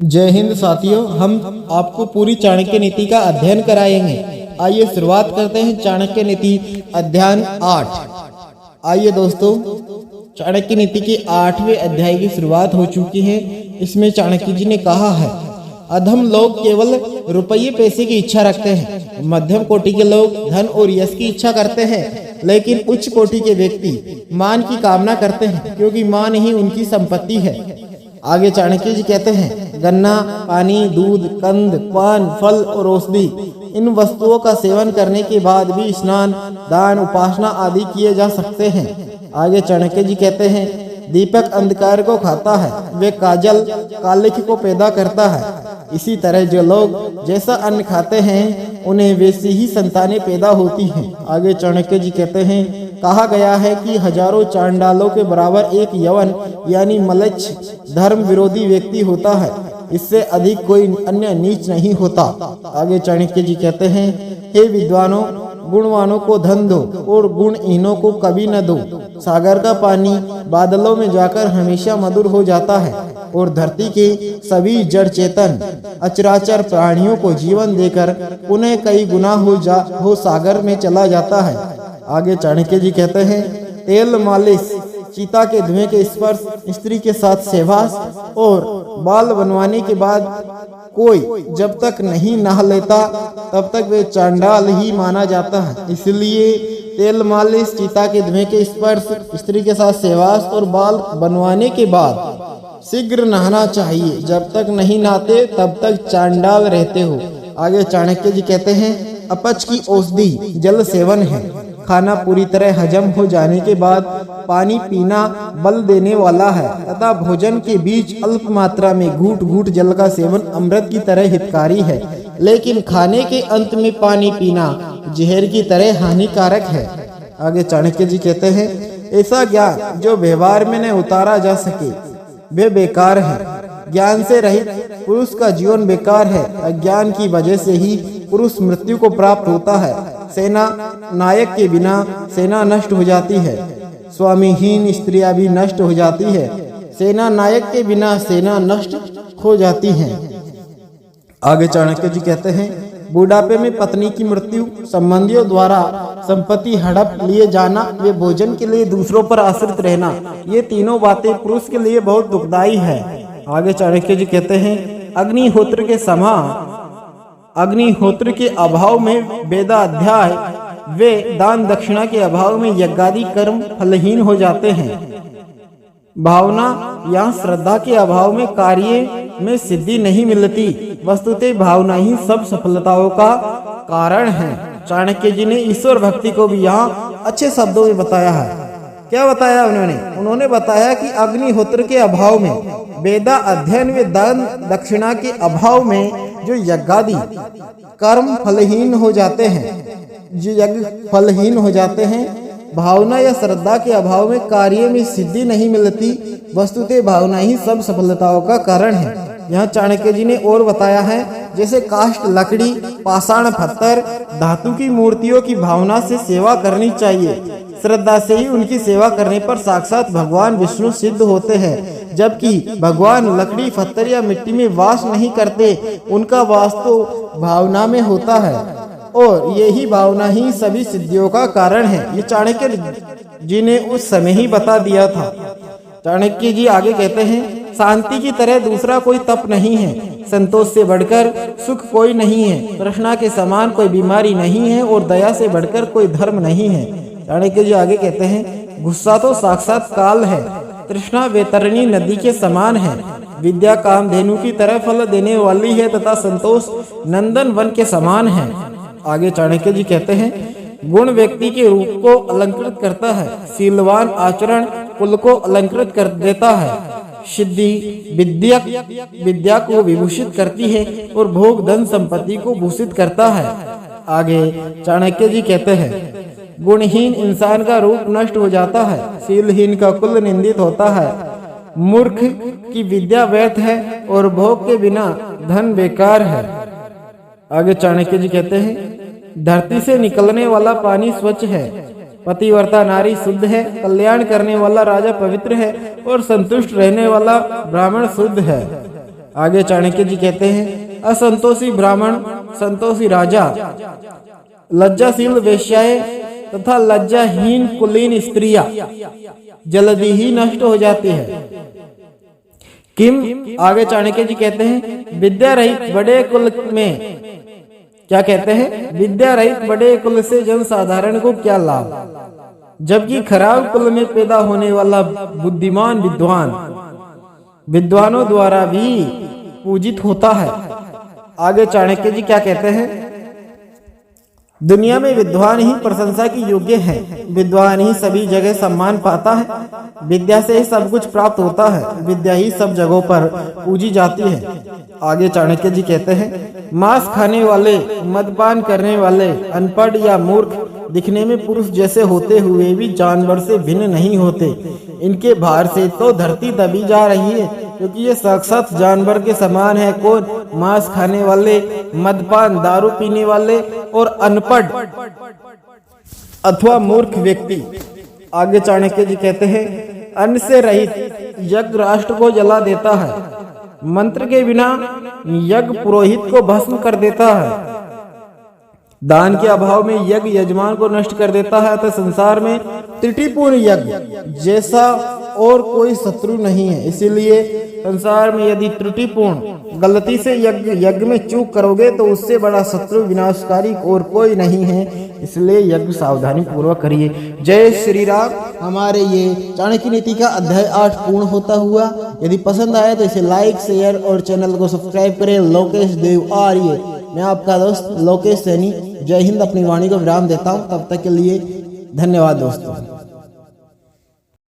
जय हिंद साथियों, हम आपको पूरी चाणक्य नीति का अध्ययन कराएंगे। आइए शुरुआत करते हैं चाणक्य नीति अध्ययन 8। आइए दोस्तों, चाणक्य नीति के 8वें अध्याय की शुरुआत हो चुकी है। इसमें चाणक्य जी ने कहा है, अधम लोग केवल रुपये पैसे की इच्छा रखते हैं, मध्यम कोटि के लोग धन और यश की इच्छा करते हैं, लेकिन उच्च कोटि के व्यक्ति मान की कामना करते हैं, क्योंकि मान ही उनकी संपत्ति है। आगे चाणक्य जी कहते हैं, गन्ना, पानी, दूध, कंद, पान, फल और औषधि, इन वस्तुओं का सेवन करने के बाद भी स्नान, दान, उपासना आदि किए जा सकते हैं। आगे चाणक्य जी कहते हैं, दीपक अंधकार को खाता है, वे काजल कालिख को पैदा करता है। इसी तरह जो लोग जैसा अन्न खाते हैं, उन्हें वैसी ही संतानें पैदा होती हैं। आगे चाणक्य जी कहते हैं, कहा गया है कि हजारों चांडालों के बराबर एक यवन यानी मलच्छ धर्म विरोधी व्यक्ति होता है, इससे अधिक कोई अन्य नीच नहीं होता। आगे चाणक्य जी कहते हैं, हे विद्वानों, गुणवानों को धन दो और गुणहीनों को कभी न दो। सागर का पानी बादलों में जाकर हमेशा मधुर हो जाता है और धरती के सभी जड़ चेतन अचराचर प्राणियों को जीवन देकर पुनः कई गुना हो सागर में चला जाता है। आगे चाणक्य जी कहते हैं, तेल मालिश, चीता के धुएं के स्पर्श, स्त्री के साथ सहवास और बाल बनवाने के बाद कोई जब तक नहीं नहा लेता तब तक वे चांडाल ही माना जाता है। इसलिए तेल मालिश, चीता के धुएं के स्पर्श, स्त्री के साथ सहवास और बाल बनवाने के बाद शीघ्र नहाना चाहिए। जब तक नहीं नहाते तब तक चांडाल रहते हो। आगे चाणक्य जी कहते हैं, अपच की औषधि जल सेवन है। खाना पूरी तरह हजम हो जाने के बाद पानी पीना बल देने वाला है तथा भोजन के बीच अल्प मात्रा में घूट घूट जल का सेवन अमृत की तरह हितकारी है, लेकिन खाने के अंत में पानी पीना जहर की तरह हानिकारक है। आगे चाणक्य जी कहते हैं, ऐसा ज्ञान जो व्यवहार में न उतारा जा सके वे बेकार है। ज्ञान से रहित पुरुष का जीवन बेकार है। अज्ञान की वजह से ही पुरुष मृत्यु को प्राप्त होता है। सेना नायक के बिना सेना नष्ट हो जाती है, स्वामीहीन स्त्रियां भी नष्ट हो जाती है। सेना नायक के बिना सेना नष्ट हो जाती है। आगे चाणक्य जी कहते हैं, बुढ़ापे में पत्नी की मृत्यु, संबंधियों द्वारा संपत्ति हड़प लिए जाना, वे भोजन के लिए दूसरों पर आश्रित रहना, ये तीनों बातें पुरुष के लिए बहुत दुखदायी है। आगे चाणक्य जी कहते हैं, अग्निहोत्र के अभाव में वेदाध्याय वे दान दक्षिणा के अभाव में यज्ञादि कर्म फलहीन हो जाते हैं। भावना या श्रद्धा के अभाव में कार्य में सिद्धि नहीं मिलती। वस्तुतः भावना ही सब सफलताओं का कारण है। चाणक्य जी ने ईश्वर भक्ति को भी यहाँ अच्छे शब्दों में बताया है। क्या बताया उन्होंने बताया कि अग्निहोत्र के अभाव में, वेदा अध्ययन व दान दक्षिणा के अभाव में जो यज्ञादि कर्म फलहीन हो जाते हैं, भावना या श्रद्धा के अभाव में कार्य में सिद्धि नहीं मिलती। वस्तुतः भावना ही सब सफलताओं का कारण है। यहाँ चाणक्य जी ने और बताया है, जैसे काष्ठ, लकड़ी, पाषाण, पत्थर, धातु की मूर्तियों की भावना से सेवा करनी चाहिए। श्रद्धा से ही उनकी सेवा करने पर साक्षात भगवान विष्णु सिद्ध होते हैं, जबकि भगवान लकड़ी, पत्थर या मिट्टी में वास नहीं करते, उनका वास तो भावना में होता है और यही भावना ही सभी सिद्धियों का कारण है। ये चाणक्य जी ने उस समय ही बता दिया था। चाणक्य जी आगे कहते हैं, शांति की तरह दूसरा कोई तप नहीं है, संतोष से बढ़कर सुख कोई नहीं है, तृष्णा के समान कोई बीमारी नहीं है और दया से बढ़कर कोई धर्म नहीं है। चाणक्य जी आगे कहते हैं, गुस्सा तो साक्षात काल है, तृष्णा वैतरणी नदी के समान है, विद्या कामधेनु की तरह फल देने वाली है तथा संतोष नंदन वन के समान है। आगे चाणक्य जी कहते हैं, गुण व्यक्ति के रूप को अलंकृत करता है, शीलवान आचरण कुल को अलंकृत कर देता है, सिद्धि विद्या को विभूषित करती है और भोग धन संपत्ति को भूषित करता है। आगे चाणक्य जी कहते हैं, गुणहीन इंसान का रूप नष्ट हो जाता है, शीलहीन का कुल निंदित होता है, मूर्ख की विद्या व्यर्थ है और भोग के बिना धन बेकार है। आगे चाणक्य जी कहते हैं, धरती से निकलने वाला पानी स्वच्छ है, पतिव्रता नारी शुद्ध है, कल्याण करने वाला राजा पवित्र है और संतुष्ट रहने वाला ब्राह्मण शुद्ध है। आगे चाणक्य जी कहते हैं असंतोषी ब्राह्मण, संतोषी राजा, लज्जाशील वेश्याएं तथा लज्जाहीन कुलीन स्त्रियां जल्दी ही नष्ट हो जाती है। किम, आगे चाणक्य जी कहते हैं विद्या रहित बड़े कुल में, क्या कहते हैं, विद्या रहित बड़े कुल से जनसाधारण को क्या लाभ, जबकि खराब कुल में पैदा होने वाला बुद्धिमान विद्वान विद्वानों द्वारा भी पूजित होता है। आगे चाणक्य जी क्या कहते हैं, दुनिया में विद्वान ही प्रशंसा की योग्य है, विद्वान ही सभी जगह सम्मान पाता है, विद्या से ही सब कुछ प्राप्त होता है, विद्या ही सब जगहों पर पूजी जाती है। आगे चाणक्य जी कहते हैं मांस खाने वाले, मदपान करने वाले, अनपढ़ या मूर्ख दिखने में पुरुष जैसे होते हुए भी जानवर से भिन्न नहीं होते। इनके भार से तो धरती दबी जा रही है, क्योंकि ये साक्षात जानवर के समान है। कौन? मांस खाने वाले, मदपान दारू पीने वाले और अनपढ़ अथवा मूर्ख व्यक्ति। आगे चाणक्य जी कहते हैं अन्न से रहित यज्ञ राष्ट्र को जला देता है, मंत्र के बिना यज्ञ पुरोहित को भस्म कर देता है, दान के अभाव में यज्ञ यजमान को नष्ट कर देता है, तो संसार में त्रुटिपूर्ण यज्ञ जैसा और कोई शत्रु नहीं है। इसीलिए संसार में यदि त्रुटिपूर्ण गलती से यज्ञ में चूक करोगे तो उससे बड़ा शत्रु विनाशकारी और कोई नहीं है। इसलिए यज्ञ सावधानी पूर्वक करिए। जय श्री राम। हमारे ये चाणक्य नीति का अध्याय 8 पूर्ण होता हुआ। यदि पसंद आया तो इसे लाइक, शेयर और चैनल को सब्सक्राइब करें। लोकेश देव आर्य, मैं आपका दोस्त लोकेश सैनी। जय हिंद। अपनी वाणी को विराम देता हूँ। तब तक के लिए धन्यवाद दोस्तों।